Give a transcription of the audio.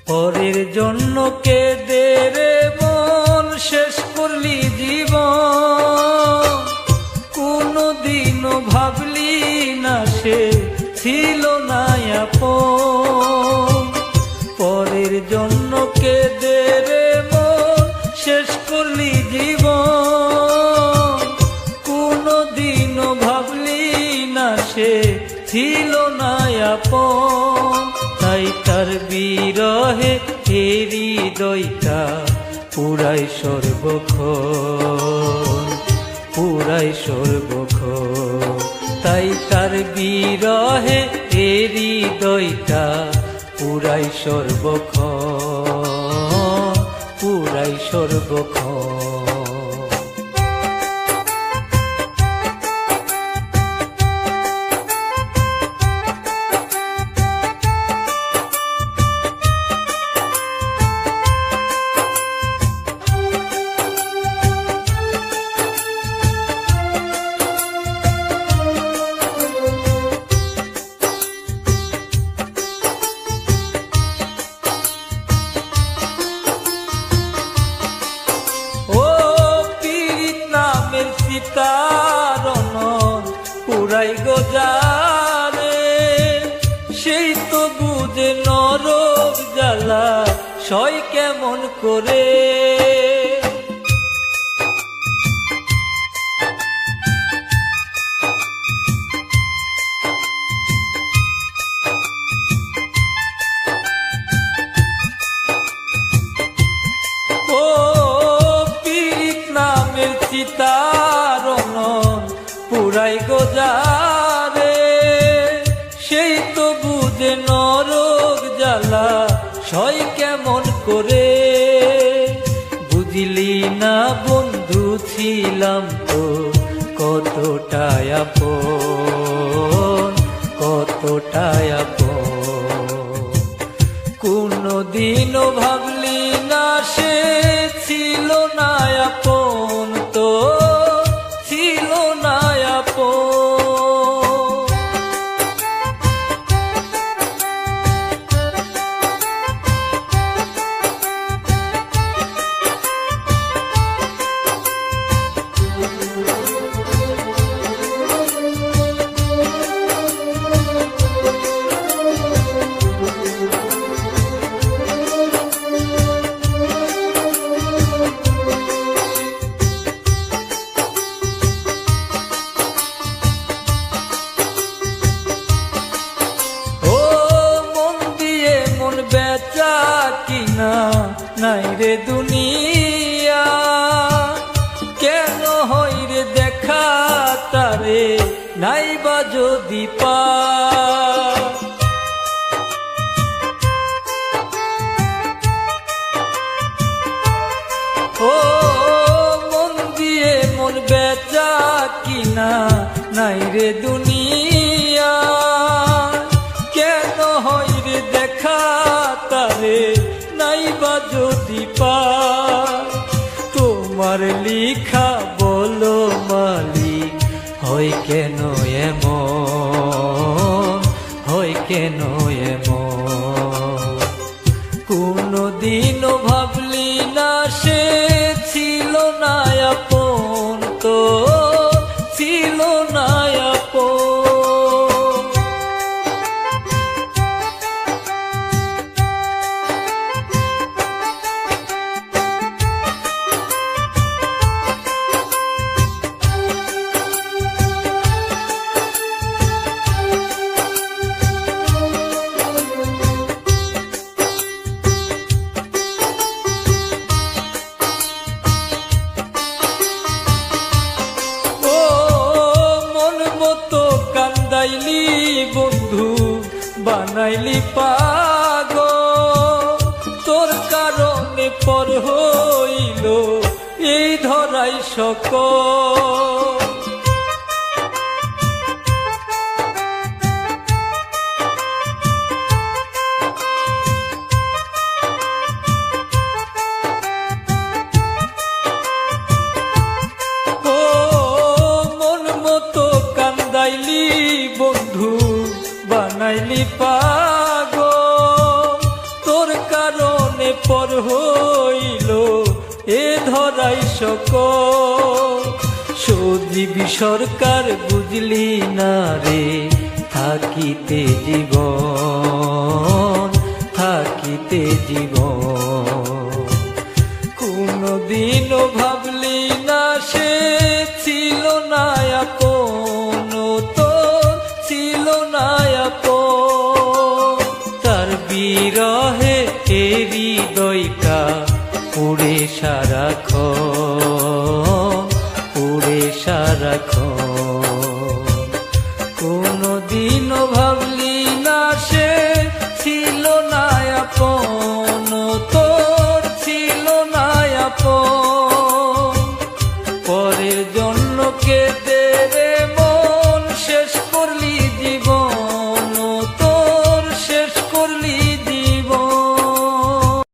পরের জন্য কেঁদে রে মন শেষ করলি জীবন, কোনদিনও ভাবলি না সে ছিল না আপন। পরের জন্য কেঁদে রে মন শেষ করলি জীবন, কোনদিনও ভাবলি না সে ছিল না আপন। তাই তার বিরহে হৃদয়টা পুরাই সর্বক্ষণ, পুরাই সর্বক্ষণ। তাই তার বিরহে হৃদয়টা পুরাই সর্বক্ষণ, পুরাই সর্বক্ষণ। তারণ পুরাই গোজারে সেই তো বুঝে নরক জ্বালা সয় কেমন করে। ও পীড়িত নামের চিতারণ পুরাই গোজারে সেই তো বুঝে নরক জ্বালা সয় কেমন করে। বুঝলি না বন্ধু ছিলাম তো কতটা আপন, কতটা আপন। কোনদিনও ভাবলি না সে ছিল না আপন, তো ছিল না আপন। বেচা কিনা নাই রে দুনিয়া, কেন হই রে দেখা তারে নাই বা যদি পা। ও মন দিয়ে মন বেচা কিনা নাই রে দুনিয়া, কেন হই রে দেখা তারে নাই বা যদি পা। তোমার লিখা বলো মালিক হয় কেন এমন, হয় কেন এমন। কোনদিনও ভাবলি না সে ছিল না আপন, তো ছিল না আপন। কান্দাইলি বন্ধু বানাইলি পাগল, তোর কারণে পর হইল এই ধরাই সকল। কান্দাইলি বন্ধু বানাইলি পাগল, তোর কারণ পর হইল এ ধরাই সকল। সজীবী সরকার বুঝলি না রে, থাকিতে জীবন, থাকিতে জীবন। কোনদিনও ভাবলি না সে ছিল না আপন, তোর ছিল না আপন। তার বিরহে এ হৃদয়টা পুড়ে সারাক্ষণ, পুড়ে সারাক্ষণ। কোনদিনও ভাবলি